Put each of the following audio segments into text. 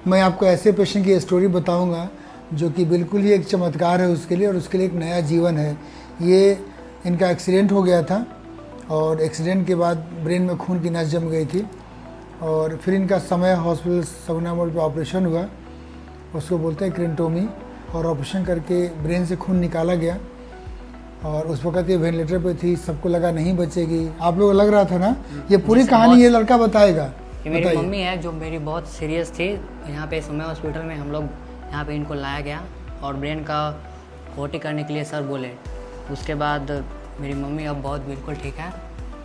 मैं आपको ऐसे पेशेंट की स्टोरी बताऊंगा जो कि बिल्कुल ही एक चमत्कार है उसके लिए, और उसके लिए एक नया जीवन है। ये इनका एक्सीडेंट हो गया था और एक्सीडेंट के बाद ब्रेन में खून की नस जम गई थी, और फिर इनका समय हॉस्पिटल सगुना मोड़ पे ऑपरेशन हुआ, उसको बोलते हैं क्रेंटोमी, और ऑपरेशन करके ब्रेन से खून निकाला गया। और उस वक्त ये वेंटिलेटर पे थी, सबको लगा नहीं बचेगी। आप लोग लग रहा था ना, ये पूरी कहानी ये लड़का बताएगा। ये मेरी मम्मी है जो मेरी बहुत सीरियस थी। यहाँ पे समय हॉस्पिटल में हम लोग यहाँ पे इनको लाया गया और ब्रेन का ओटी करने के लिए सर बोले। उसके बाद मेरी मम्मी अब बहुत बिल्कुल ठीक है।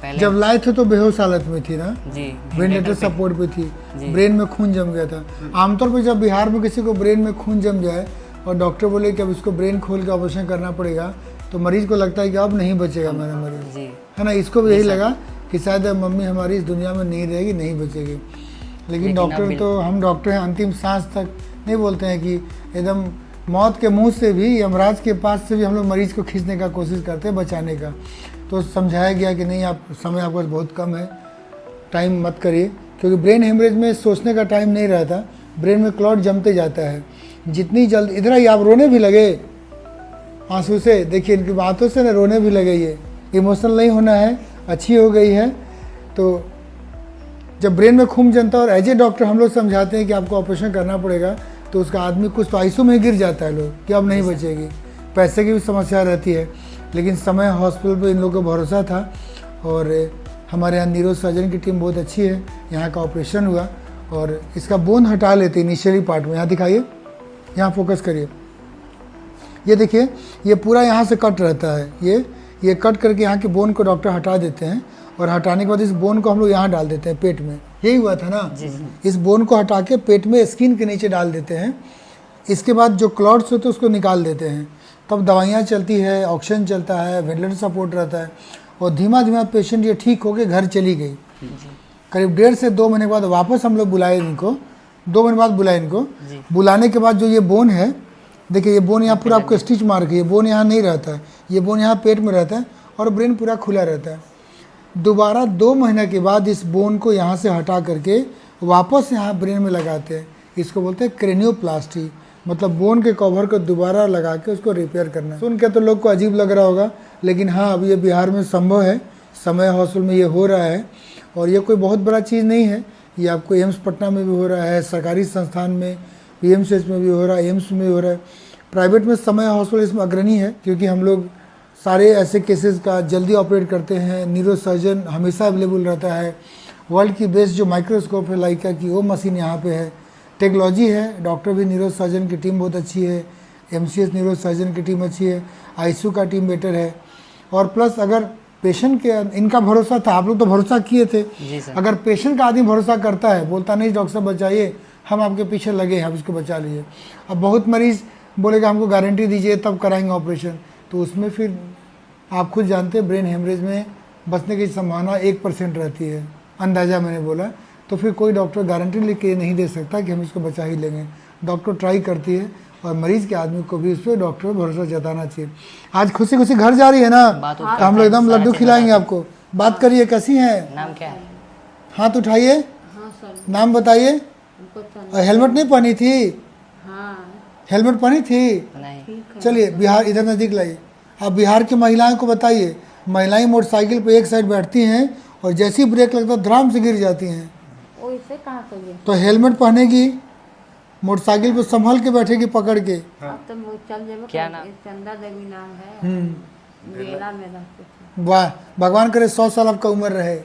पहले जब लाए थे तो बेहोश हालत में थी ना जी, वेंटिलेटर सपोर्ट पे थी, ब्रेन में खून जम गया था। आमतौर पर जब बिहार में किसी को ब्रेन में खून जम जाए और डॉक्टर बोले कि अब इसको ब्रेन खोल के ऑपरेशन करना पड़ेगा, तो मरीज को लगता है कि अब नहीं बचेगा मेरा मरीज, है ना। इसको भी यही लगा कि शायद मम्मी हमारी इस दुनिया में नहीं रहेगी, नहीं बचेगी। लेकिन डॉक्टर तो हम डॉक्टर हैं, अंतिम सांस तक नहीं बोलते हैं कि एकदम मौत के मुंह से भी, यमराज के पास से भी हम लोग मरीज को खींचने का कोशिश करते हैं, बचाने का। तो समझाया गया कि नहीं, आप समय आपके पास बहुत कम है, टाइम मत करिए, क्योंकि ब्रेन हेमरेज में सोचने का टाइम नहीं रहता, ब्रेन में क्लॉट जमते जाता है। जितनी जल्द इधर ही आप रोने भी लगे आंसू से, देखिए इनकी बातों से ना रोने भी लगे। ये इमोशनल नहीं होना है, अच्छी हो गई है। तो जब ब्रेन में खून जमता है और एज ए डॉक्टर हम लोग समझाते हैं कि आपको ऑपरेशन करना पड़ेगा, तो उसका आदमी कुछ तो आईसीयू में गिर जाता है लोग कि अब नहीं बचेगी, पैसे की भी समस्या रहती है। लेकिन समय हॉस्पिटल पे इन लोगों को भरोसा था, और हमारे यहाँ न्यूरो सर्जन की टीम बहुत अच्छी है। यहाँ का ऑपरेशन हुआ और इसका बोन हटा लेते इनिशियली पार्ट में। यहाँ दिखाइए, यहाँ फोकस करिए, ये देखिए, ये पूरा यहाँ से कट रहता है, ये कट करके यहाँ के बोन को डॉक्टर हटा देते हैं, और हटाने के बाद इस बोन को हम लोग यहाँ डाल देते हैं पेट में। यही हुआ था ना, इस बोन को हटा के पेट में स्किन के नीचे डाल देते हैं। इसके बाद जो क्लॉट्स होते हैं उसको निकाल देते हैं। तब दवाइयाँ चलती है, ऑक्सीजन चलता है, वेंटिलेटर सपोर्ट रहता है, और धीमा धीमा पेशेंट ये ठीक होकर घर चली गई। करीब 1.5 से 2 महीने के बाद वापस हम लोग बुलाए इनको, 2 महीने बाद बुलाए इनको। बुलाने के बाद जो ये बोन है, देखिए ये बोन यहाँ पूरा आपको स्टिच मार के, ये बोन यहाँ नहीं रहता है, ये बोन यहाँ पेट में रहता है और ब्रेन पूरा खुला रहता है। दोबारा 2 महीने के बाद इस बोन को यहाँ से हटा करके वापस यहाँ ब्रेन में लगाते हैं। इसको बोलते हैं क्रेनियोप्लास्टी, मतलब बोन के कवर को दोबारा लगा के उसको रिपेयर करना। सुन के तो लोग को अजीब लग रहा होगा, लेकिन हाँ, अब ये बिहार में संभव है, समय हॉस्पिटल में ये हो रहा है। और ये कोई बहुत बड़ा चीज़ नहीं है, ये आपको एम्स पटना में भी हो रहा है, सरकारी संस्थान में PMCH में भी हो रहा है, एम्स में भी हो रहा है। प्राइवेट में समय हॉस्पिटल इसमें अग्रणी है, क्योंकि हम लोग सारे ऐसे केसेस का जल्दी ऑपरेट करते हैं। न्यूरो सर्जन हमेशा अवेलेबल रहता है। वर्ल्ड की बेस्ट जो माइक्रोस्कोप है लाइका की, वो मशीन यहाँ पे है। टेक्नोलॉजी है, डॉक्टर भी न्यूरो सर्जन की टीम बहुत अच्छी है, MCH न्यूरो सर्जन की टीम अच्छी है, ICU का टीम बेटर है। और प्लस अगर पेशेंट के, इनका भरोसा था, आप लोग तो भरोसा किए थे, अगर पेशेंट का आदमी भरोसा करता है, बोलता नहीं डॉक्टर साहब बचाइए, हम आपके पीछे लगे हैं, आप इसको बचा लीजिए। अब बहुत मरीज बोलेगा हमको गारंटी दीजिए तब कराएंगे ऑपरेशन, तो उसमें फिर आप खुद जानते हैं ब्रेन हेमरेज में बचने की संभावना 1% रहती है, अंदाज़ा मैंने बोला। तो फिर कोई डॉक्टर गारंटी लिख के नहीं दे सकता कि हम इसको बचा ही लेंगे। डॉक्टर ट्राई करती है, और मरीज के आदमी को भी उस पर डॉक्टर पर भरोसा जताना चाहिए। आज खुशी खुशी घर जा रही है ना, तो हम लोग एकदम लड्डू खिलाएंगे आपको। बात करिए, कैसी हैं? नाम क्या है? हाथ उठाइए, नाम बताइए। हेलमेट नहीं पहनी थी? हेलमेट पहनी थी? नहीं। चलिए बिहार इधर नज़दीक लाइए। आप बिहार की महिलाओं को बताइए, महिलाएं मोटरसाइकिल पे एक साइड बैठती हैं और जैसी ब्रेक लगता है धड़ाम से गिर जाती हैं। तो हेलमेट पहनेगी, मोटरसाइकिल पे संभल के बैठेगी पकड़ के। क्या नाम? चंदा देवी नाम है। बेला में रहते थे। वाह, भगवान करे 100 साल आपका उम्र रहे।